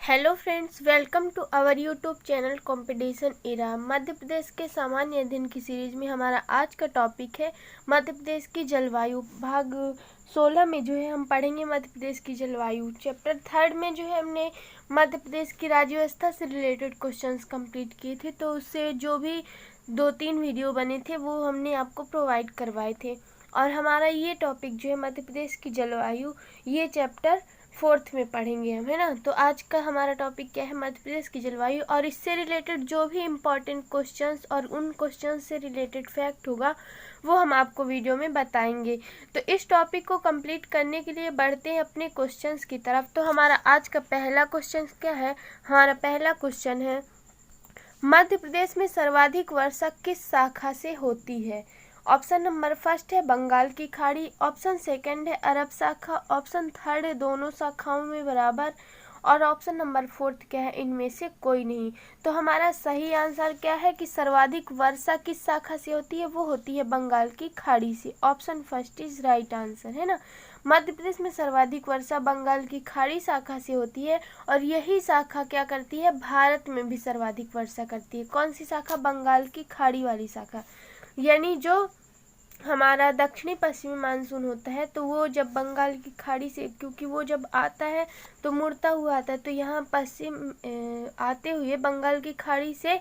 Hello friends, welcome to our YouTube channel competition era. Madhya Pradesh के सामान्य अध्ययन की सीरीज में हमारा आज का टॉपिक है मध्य प्रदेश की जलवायु। भाग 16 में जो है हम पढ़ेंगे मध्य प्रदेश की जलवायु। चैप्टर 3 में जो है हमने मध्य प्रदेश की राज्य व्यवस्था से रिलेटेड क्वेश्चंस कंप्लीट किए थे, तो उससे जो भी 2-3 वीडियो बने थे वो हमने आपको प्रोवाइड करवाए थे। और हमारा ये टॉपिक जो है मध्य प्रदेश की जलवायु, ये चैप्टर 4 में पढ़ेंगे हम, है ना। तो आज का हमारा टॉपिक क्या है, मध्य प्रदेश की जलवायु। और इससे रिलेटेड जो भी इम्पोर्टेंट क्वेश्चंस और उन क्वेश्चंस से रिलेटेड फैक्ट होगा वो हम आपको वीडियो में बताएंगे। तो इस टॉपिक को कंप्लीट करने के लिए बढ़ते हैं अपने क्वेश्चंस की तरफ। तो हमारा आज का पहला क्वेश्चन क्या है, हमारा पहला क्वेश्चन है मध्य प्रदेश में सर्वाधिक वर्षा किस शाखा से होती है। ऑप्शन नंबर फर्स्ट है बंगाल की खाड़ी, ऑप्शन सेकंड है अरब शाखा, ऑप्शन थर्ड है दोनों शाखाओं में बराबर, और ऑप्शन नंबर फोर्थ क्या है, इनमें से कोई नहीं। तो हमारा सही आंसर क्या है कि सर्वाधिक वर्षा किस शाखा से होती है, वो होती है बंगाल की खाड़ी से। Option first is right answer, है ना। मध्य प्रदेश में सर्वाधिक वर्षा बंगाल की खाड़ी शाखा से होती है, और यही शाखा क्या करती है, भारत में भी सर्वाधिक वर्षा करती है। कौन सी शाखा, बंगाल की खाड़ी वाली शाखा। यानी जो हमारा दक्षिणी पश्चिमी मानसून होता है तो वो जब बंगाल की खाड़ी से, क्योंकि वो जब आता है तो मुड़ता हुआ आता है, तो यहाँ पश्चिम आते हुए बंगाल की खाड़ी से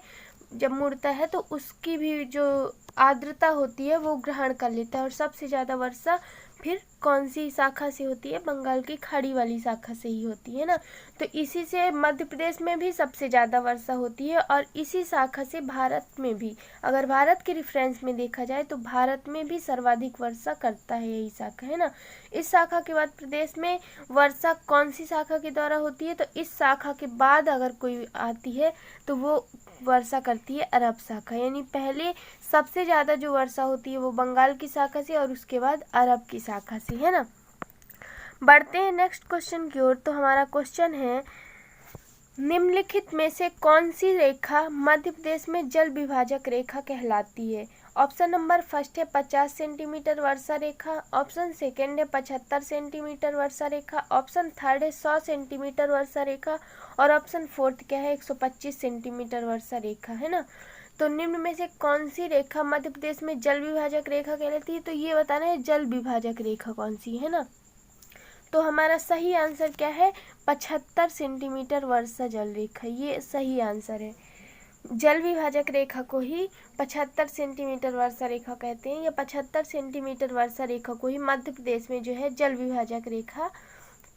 जब मुड़ता है तो उसकी भी जो आर्द्रता होती है वो ग्रहण कर लेता है। और सबसे ज़्यादा वर्षा फिर कौन सी शाखा से होती है, बंगाल की खाड़ी वाली शाखा से ही होती है ना। तो इसी से मध्य प्रदेश में भी सबसे ज़्यादा वर्षा होती है, और इसी शाखा से भारत में भी, अगर भारत के रेफरेंस में देखा जाए तो भारत में भी सर्वाधिक वर्षा करता है यही शाखा, है ना। इस शाखा के बाद प्रदेश में वर्षा कौन सी शाखा के द्वारा होती है, तो इस शाखा के बाद अगर कोई आती है तो वो वर्षा करती है अरब शाखा। यानी पहले सबसे ज़्यादा जो वर्षा होती है वो बंगाल की शाखा से और उसके बाद अरब की शाखा से, है ना। बढ़ते हैं नेक्स्ट क्वेश्चन की ओर। तो हमारा क्वेश्चन है निम्नलिखित में से कौन सी रेखा मध्य प्रदेश में जल विभाजक रेखा कहलाती है। ऑप्शन नंबर फर्स्ट है 50 सेंटीमीटर वर्षा रेखा, ऑप्शन सेकंड है 75 सेंटीमीटर वर्षा रेखा, ऑप्शन थर्ड है 100 सेंटीमीटर वर्षा रेखा, और ऑप्शन फोर्थ क्या है 125 सेंटीमीटर वर्षा रेखा, है ना। तो निम्न में से कौन सी रेखा मध्य प्रदेश में जल विभाजक रेखा कहलाती है, तो ये बताना है जल विभाजक रेखा कौन सी है ना। तो हमारा सही आंसर क्या है, 75 सेंटीमीटर वर्षा जल रेखा, ये सही आंसर है। जल विभाजक रेखा को ही 75 सेंटीमीटर वर्षा रेखा कहते हैं, या 75 सेंटीमीटर वर्षा रेखा को ही मध्य प्रदेश में जो है जल विभाजक रेखा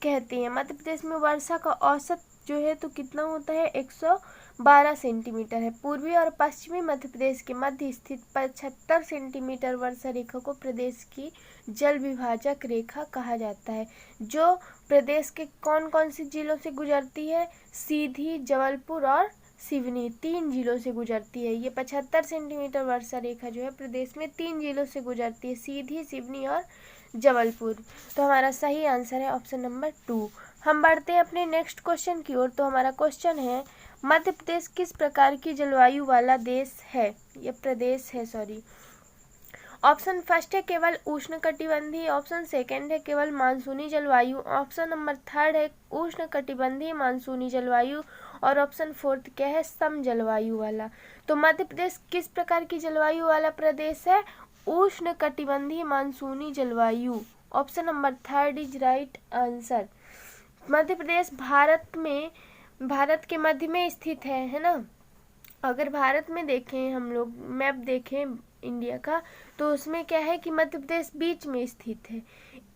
कहते हैं। मध्य प्रदेश में वर्षा का औसत जो है तो कितना होता है, 112 सेंटीमीटर है। पूर्वी और पश्चिमी मध्य प्रदेश के मध्य स्थित 75 सेंटीमीटर वर्षा रेखा को प्रदेश की जल विभाजक रेखा कहा जाता है, जो प्रदेश के कौन कौन से जिलों से गुजरती है, सीधी, जबलपुर और सिवनी, 3 जिलों से गुजरती है। ये 75 सेंटीमीटर वर्षा रेखा जो है प्रदेश में 3 जिलों से गुजरती है, सीधी, सिवनी और जबलपुर। तो हमारा सही आंसर है ऑप्शन नंबर 2। हम बढ़ते हैं अपने नेक्स्ट क्वेश्चन की ओर। तो हमारा क्वेश्चन है मध्य प्रदेश किस प्रकार की जलवायु वाला देश है, ये प्रदेश है, सॉरी। ऑप्शन फर्स्ट है केवल उष्णकटिबंधीय, ऑप्शन सेकंड है केवल मानसूनी जलवायु, ऑप्शन नंबर थर्ड है उष्णकटिबंधीय मानसूनी जलवायु, और ऑप्शन फोर्थ क्या है, सम जलवायु वाला। तो मध्य प्रदेश किस प्रकार की जलवायु वाला प्रदेश है, उष्णकटिबंधीय मानसूनी जलवायु। Option number third is right answer. Madhya Pradesh Bharat के मध्य में स्थित है ना। अगर भारत में देखें, हम लोग मैप देखें इंडिया का, तो उसमें क्या है कि मध्य प्रदेश बीच में स्थित है।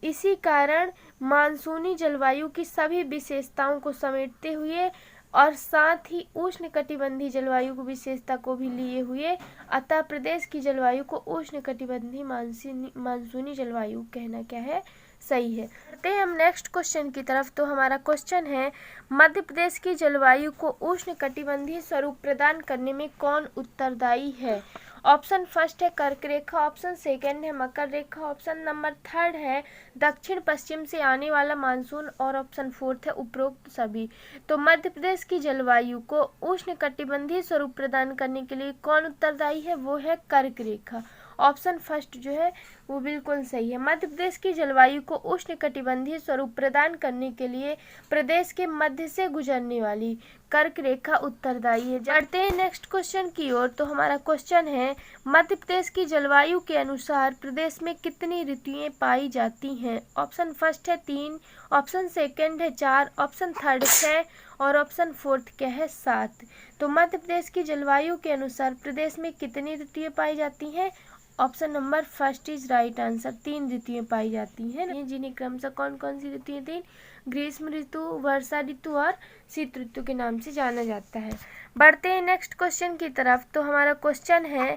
इसी कारण मानसूनी जलवायु की सभी विशेषताओं को समेटते हुए और साथ ही उष्णकटिबंधीय जलवायु की विशेषता को भी लिए हुए, अतः प्रदेश की जलवायु को उष्णकटिबंधीय मानसूनी जलवायु कहना क्या है, सही है। बढ़ते हैं हम नेक्स्ट क्वेश्चन की तरफ। तो हमारा क्वेश्चन है मध्य प्रदेश की जलवायु को उष्णकटिबंधीय स्वरूप प्रदान करने में कौन उत्तरदायी है। ऑप्शन फर्स्ट है कर्क रेखा, ऑप्शन सेकंड है मकर रेखा, ऑप्शन नंबर थर्ड है दक्षिण पश्चिम से आने वाला मानसून, और ऑप्शन फोर्थ है उपरोक्त सभी। तो मध्य प्रदेश की जलवायु को उष्णकटिबंधीय स्वरूप प्रदान करने के लिए कौन उत्तरदायी है, वो है कर्क रेखा। ऑप्शन फर्स्ट जो है वो बिल्कुल सही है। मध्य प्रदेश की जलवायु को उष्णकटिबंधीय स्वरूप प्रदान करने के लिए प्रदेश के मध्य से गुजरने वाली कर्क रेखा उत्तरदायी है। बढ़ते हैं नेक्स्ट क्वेश्चन की ओर। तो हमारा क्वेश्चन है, मध्य प्रदेश की जलवायु के अनुसार प्रदेश में कितनी ऋतुएं पाई जाती हैं? ऑप्शन फर्स्ट है 3, ऑप्शन सेकंड है 4, ऑप्शन थर्ड 6 और ऑप्शन फोर्थ क्या है 7। तो मध्य प्रदेश की जलवायु के अनुसार प्रदेश में कितनी ऋतुएं पाई जाती हैं? Option number first is right answer, 3 ऋतुएं पाई जाती हैं, जिन्हें क्रमशः कौन कौन सी ऋतुएं? 3, ग्रीष्म ऋतु, वर्षा ऋतु और शीत ऋतु के नाम से जाना जाता है। बढ़ते हैं नेक्स्ट क्वेश्चन की तरफ। तो हमारा क्वेश्चन है,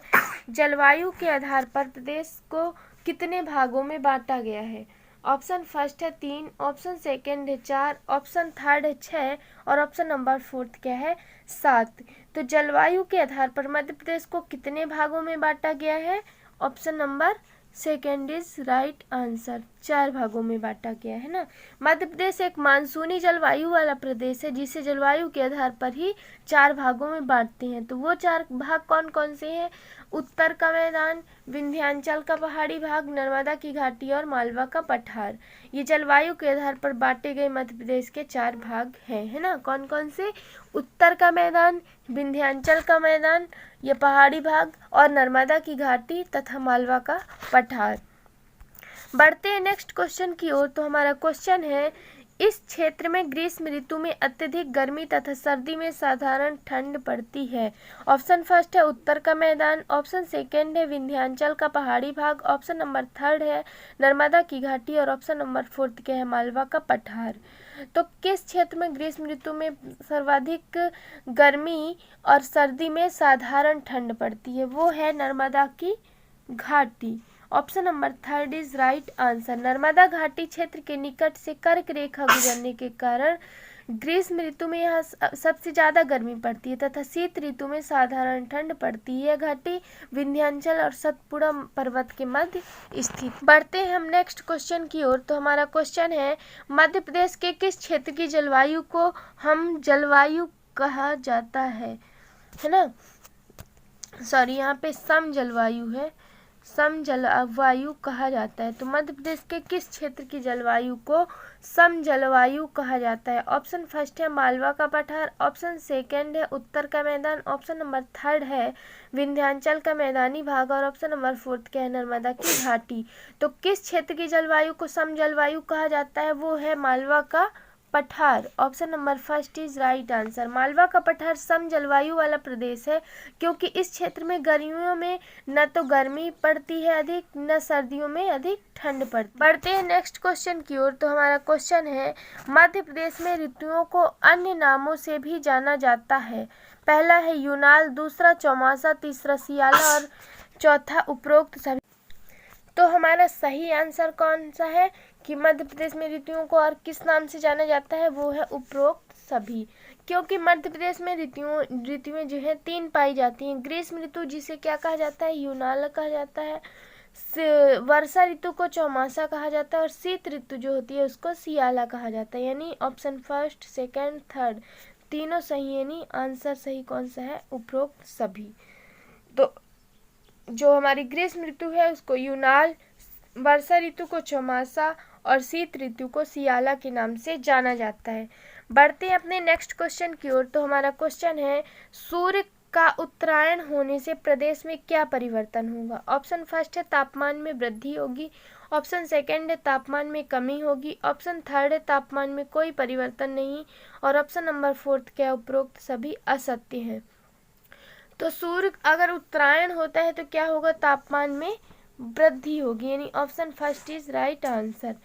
जलवायु के आधार पर प्रदेश को कितने भागों में बांटा गया है? ऑप्शन फर्स्ट है 3, ऑप्शन सेकंड है 4, ऑप्शन थर्ड है 6 और ऑप्शन नंबर फोर्थ क्या है 7। तो जलवायु के आधार पर मध्य प्रदेश को कितने भागों में बांटा गया है? Option number second is right answer, 4 भागों में बांटा गया है ना। मध्य प्रदेश एक मानसूनी जलवायु वाला प्रदेश है, जिसे जलवायु के आधार पर ही 4 भागों में बांटते हैं। तो वो 4 भाग कौन कौन से हैं? उत्तर का मैदान, विंध्याचल का पहाड़ी भाग, नर्मदा की घाटी और मालवा का पठार। ये जलवायु के आधार पर बांटे गए मध्य प्रदेश के 4 भाग हैं, है ना। कौन कौन से? उत्तर का मैदान, विंध्याचल का मैदान, ये पहाड़ी भाग और नर्मदा की घाटी तथा मालवा का पठार। बढ़ते हैं नेक्स्ट क्वेश्चन की ओर। तो हमारा क्वेश्चन है, इस क्षेत्र में ग्रीष्म ऋतु में अत्यधिक गर्मी तथा सर्दी में साधारण ठंड पड़ती है। ऑप्शन फर्स्ट है उत्तर का मैदान, ऑप्शन सेकंड है विंध्याचल का पहाड़ी भाग, ऑप्शन नंबर थर्ड है नर्मदा की घाटी और ऑप्शन नंबर फोर्थ क्या है मालवा का पठार। तो किस क्षेत्र में ग्रीष्म ऋतु में सर्वाधिक गर्मी और सर्दी में साधारण ठंड पड़ती है? वो है नर्मदा की घाटी। Option number third is right answer. Narmada घाटी क्षेत्र के निकट से कर्क रेखा गुजरने के कारण ग्रीष्म ऋतु में यहाँ सबसे ज़्यादा गर्मी पड़ती है तथा शीत ऋतु में साधारण ठंड पड़ती है। यह घाटी विंध्याचल और सतपुड़ा पर्वत के मध्य स्थित। बढ़ते हैं हम नेक्स्ट क्वेश्चन की ओर। तो हमारा क्वेश्चन है, मध्य प्रदेश के किस क्षेत्र की जलवायु को हम जलवायु कहा जाता है ना। सॉरी, यहाँ पे सम जलवायु है, सम जलवायु कहा जाता है। तो मध्य प्रदेश के किस क्षेत्र की जलवायु को सम जलवायु कहा जाता है? ऑप्शन फर्स्ट है मालवा का पठार, ऑप्शन सेकंड है उत्तर का मैदान, ऑप्शन नंबर थर्ड है विंध्याचल का मैदानी भाग और ऑप्शन नंबर फोर्थ क्या है नर्मदा की घाटी। तो किस क्षेत्र की जलवायु को सम जलवायु कहा जाता है? वो है मालवा का पठार। Option number first is right answer. Malwa का पठार सम जलवायु वाला प्रदेश है, क्योंकि इस क्षेत्र में गर्मियों में न तो गर्मी पड़ती है अधिक, न सर्दियों में अधिक ठंड पड़ती। बढ़ते हैं नेक्स्ट क्वेश्चन की ओर। तो हमारा क्वेश्चन है, मध्य प्रदेश में ऋतुओं को अन्य नामों से भी जाना जाता है। पहला है यूनाल, दूसरा चौमासा, तीसरा सियाला और चौथा उपरोक्त सभी। तो हमारा सही आंसर कौन सा है कि मध्य प्रदेश में ऋतुओं को और किस नाम से जाना जाता है? वो है उपरोक्त सभी, क्योंकि मध्य प्रदेश में ऋतुएं जो है 3 पाई जाती हैं। ग्रीष्म ऋतु जिसे क्या कहा जाता है? यूनाल कहा जाता है, वर्षा ऋतु को चौमासा कहा जाता है और शीत ऋतु जो होती है उसको सियाला कहा जाता है। यानी ऑप्शन फर्स्ट, सेकंड, थर्ड तीनों सही, यानी आंसर सही कौन सा है? उपरोक्त सभी। तो जो हमारी ग्रीष्म ऋतु है उसको यूनाल, वर्षा ऋतु को चौमासा और शीत ऋतु को सियाला के नाम से जाना जाता है। बढ़ते हैं अपने नेक्स्ट क्वेश्चन की ओर। तो हमारा क्वेश्चन है, सूर्य का उत्तरायण होने से प्रदेश में क्या परिवर्तन होगा? ऑप्शन फर्स्ट है तापमान में वृद्धि होगी, ऑप्शन सेकंड है तापमान में कमी होगी, ऑप्शन थर्ड है तापमान में कोई परिवर्तन नहीं और ऑप्शन नंबर फोर्थ क्या? उपरोक्त सभी असत्य हैं। तो सूर्य अगर उत्तरायण होता है तो क्या होगा? तापमान में वृद्धि होगी, यानी option first is right answer.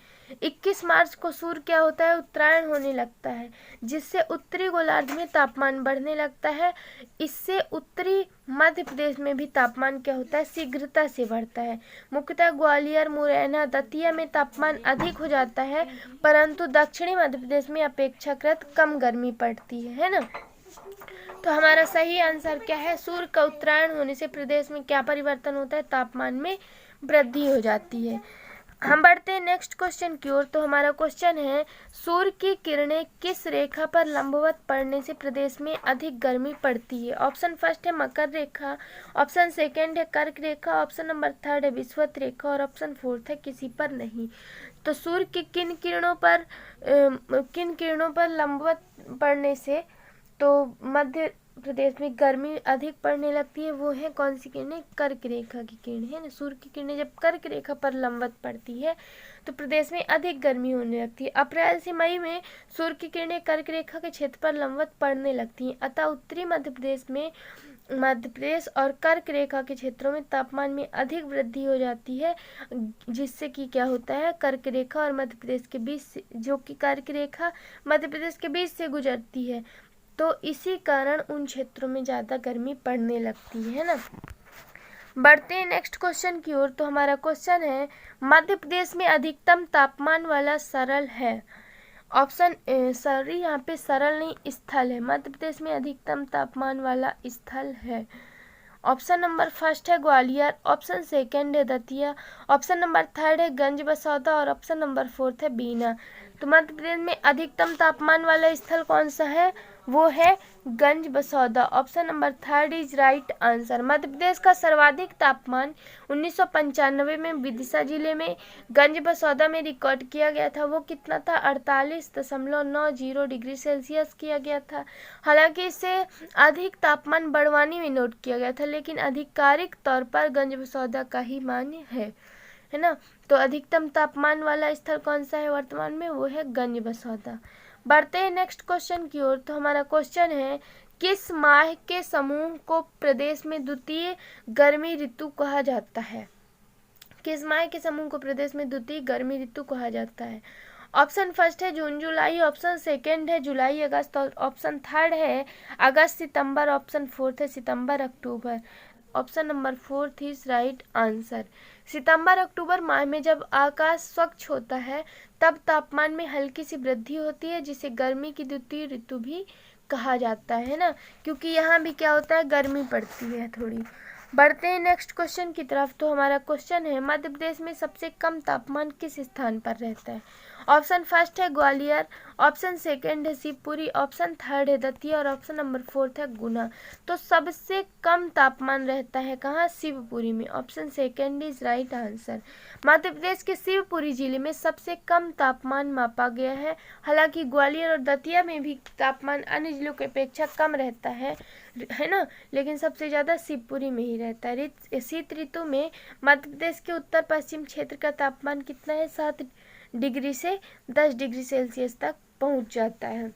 21 मार्च को सूर्य क्या होता है? उत्तरायण होने लगता है, जिससे उत्तरी गोलार्ध में तापमान बढ़ने लगता है। इससे उत्तरी मध्य प्रदेश में भी तापमान क्या होता है? शीघ्रता से बढ़ता है। मुख्यतः ग्वालियर, मुरैना, दतिया में तापमान अधिक हो जाता है, परंतु दक्षिणी मध्य प्रदेश में अपेक्षाकृत कम गर्मी पड़ती है ना। तो हमारा सही आंसर क्या है? सूर्य का उत्तरायण होने से प्रदेश में क्या परिवर्तन होता है? तापमान में वृद्धि हो जाती है। हम बढ़ते हैं नेक्स्ट क्वेश्चन की ओर। तो हमारा क्वेश्चन है, सूर्य की किरणें किस रेखा पर लंबवत पड़ने से प्रदेश में अधिक गर्मी पड़ती है? ऑप्शन फर्स्ट है मकर रेखा, ऑप्शन सेकंड है कर्क रेखा, ऑप्शन नंबर थर्ड है विषुवत रेखा और ऑप्शन फोर्थ है किसी पर नहीं। तो सूर्य की किन किरणों पर लंबवत पड़ने से तो मध्य प्रदेश में गर्मी अधिक पड़ने लगती है, वो है कौन सी किरणें? कर्क रेखा की किरणें है ना। सूर्य की किरणें जब कर्क रेखा पर लंबवत पड़ती है तो प्रदेश में अधिक गर्मी होने लगती है। अप्रैल से मई में सूर्य की किरणें कर्क रेखा के क्षेत्र पर लंबवत पड़ने लगती हैं, अतः उत्तरी मध्य प्रदेश और कर्क रेखा के क्षेत्रों में तापमान में अधिक वृद्धि हो जाती है, जिससे कि क्या होता है, कर्क रेखा और मध्य प्रदेश के बीच, जो कि कर्क रेखा मध्य प्रदेश के बीच से गुजरती है, तो इसी कारण उन क्षेत्रों में ज़्यादा गर्मी पड़ने लगती है ना। बढ़ते हैं नेक्स्ट क्वेश्चन की ओर। तो हमारा क्वेश्चन है, मध्य प्रदेश में अधिकतम तापमान वाला सरल है? ऑप्शन सॉरी यहाँ पे सरल नहीं, स्थल है। मध्य प्रदेश में अधिकतम तापमान वाला स्थल है। ऑप्शन नंबर फर्स्ट है ग्वालियर, ऑप्शन सेकंड है दतिया, ऑप्शन नंबर थर्ड है गंज बसौदा और ऑप्शन नंबर फोर्थ है बीना। तो मध्य प्रदेश में अधिकतम तापमान वाला स्थल कौन सा है? वो है Ganj Basoda. Option number third is right answer. Madhya Pradesh का सर्वाधिक तापमान 1995 में विदिशा जिले में गंज बसौदा में रिकॉर्ड किया गया था। वो कितना था? 48.90 डिग्री सेल्सियस किया गया था। हालांकि इसे अधिक तापमान बड़वानी में नोट किया गया था, लेकिन आधिकारिक तौर पर गंज बसौदा का ही मान्य है ना। तो अधिकतम तापमान वाला स्थल कौन सा है वर्तमान में? वो है गंज बसौदा। बढ़ते हैं नेक्स्ट क्वेश्चन की ओर। तो हमारा क्वेश्चन है, किस माह के समूह को प्रदेश में द्वितीय गर्मी ऋतु कहा जाता है? किस माह के समूह को प्रदेश में द्वितीय गर्मी ऋतु कहा जाता है? ऑप्शन फर्स्ट है जून जुलाई, ऑप्शन सेकंड है जुलाई अगस्त और ऑप्शन थर्ड है अगस्त सितंबर, ऑप्शन फोर्थ है सितंबर अक्टूबर। Option number fourth is right answer. सितंबर अक्टूबर माह में जब आकाश स्वच्छ होता है तब तापमान में हल्की सी वृद्धि होती है, जिसे गर्मी की द्वितीय ऋतु भी कहा जाता है ना, क्योंकि यहाँ भी क्या होता है, गर्मी पड़ती है थोड़ी। बढ़ते हैं नेक्स्ट क्वेश्चन की तरफ। तो हमारा क्वेश्चन है, मध्य प्रदेश में सबसे कम तापमान किस स्थान पर रहता है? ऑप्शन फर्स्ट है ग्वालियर, ऑप्शन सेकंड है शिवपुरी, ऑप्शन थर्ड है दतिया और ऑप्शन नंबर फोर्थ है गुना। तो सबसे कम तापमान रहता है कहाँ? शिवपुरी में। Option second is right answer. Madhya Pradesh के शिवपुरी जिले में सबसे कम तापमान मापा गया है। हालांकि ग्वालियर और दतिया में भी तापमान अन्य जिलों की अपेक्षा कम रहता है ना, लेकिन सबसे ज़्यादा शिवपुरी में ही रहता है। शीत ऋतु में मध्य प्रदेश के उत्तर पश्चिम क्षेत्र का तापमान कितना है? 7 डिग्री से 10 डिग्री सेल्सियस तक पहुंच जाता है।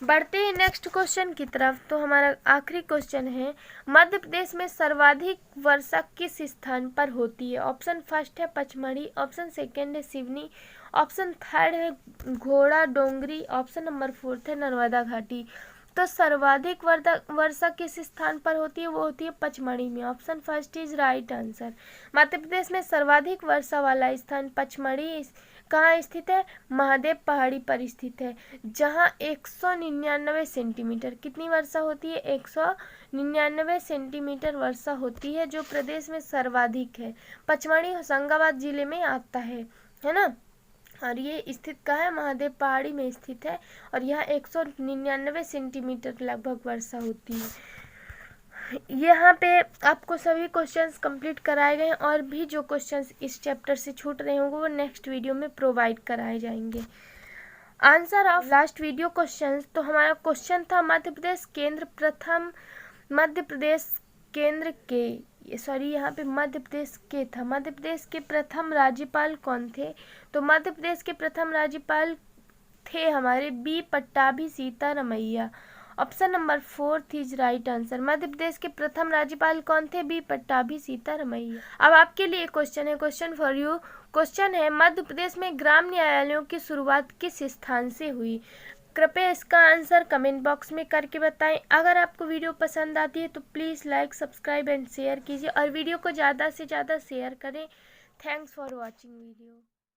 बढ़ते हैं नेक्स्ट क्वेश्चन की तरफ। तो हमारा आखिरी क्वेश्चन है, मध्य प्रदेश में सर्वाधिक वर्षा किस स्थान पर होती है? ऑप्शन फर्स्ट है पचमढ़ी, ऑप्शन सेकंड है सिवनी, ऑप्शन थर्ड है घोड़ा डोंगरी, ऑप्शन नंबर फोर्थ है नर्मदा घाटी। तो सर्वाधिक वर्षा किस स्थान पर होती है? वो होती है पचमढ़ी में। Option first is right answer. Madhya Pradesh में सर्वाधिक वर्षा वाला स्थान पचमढ़ी कहाँ स्थित है? महादेव पहाड़ी पर स्थित है, जहाँ 199 सेंटीमीटर कितनी वर्षा होती है? 199 सेंटीमीटर वर्षा होती है, जो प्रदेश में सर्वाधिक है। पचमढ़ी होशंगाबाद जिले में आता है ना, और ये स्थित कहाँ है? महादेव पहाड़ी में स्थित है, और यहाँ 199 सेंटीमीटर लगभग वर्षा होती है। यहाँ पे आपको सभी क्वेश्चंस कंप्लीट कराए गए हैं, और भी जो क्वेश्चंस इस चैप्टर से छूट रहे होंगे वो नेक्स्ट वीडियो में प्रोवाइड कराए जाएंगे। Answer of last video questions. तो हमारा क्वेश्चन था, मध्य प्रदेश केंद्र के प्रथम राज्यपाल कौन थे? तो मध्य प्रदेश के प्रथम राज्यपाल थे हमारे B Pattabhi Sitaramayya. Option number fourth is right answer. Madhya Pradesh के प्रथम राज्यपाल कौन थे? बी पट्टाभी सीतारमैया। अब आपके लिए क्वेश्चन है, क्वेश्चन फॉर यू। क्वेश्चन है, मध्य प्रदेश में ग्राम न्यायालयों की शुरुआत किस स्थान से हुई? कृपया इसका आंसर कमेंट बॉक्स में करके बताएं। अगर आपको वीडियो पसंद आती है तो please like, subscribe and share कीजिए, और वीडियो को ज़्यादा से ज़्यादा शेयर करें। Thanks for watching video.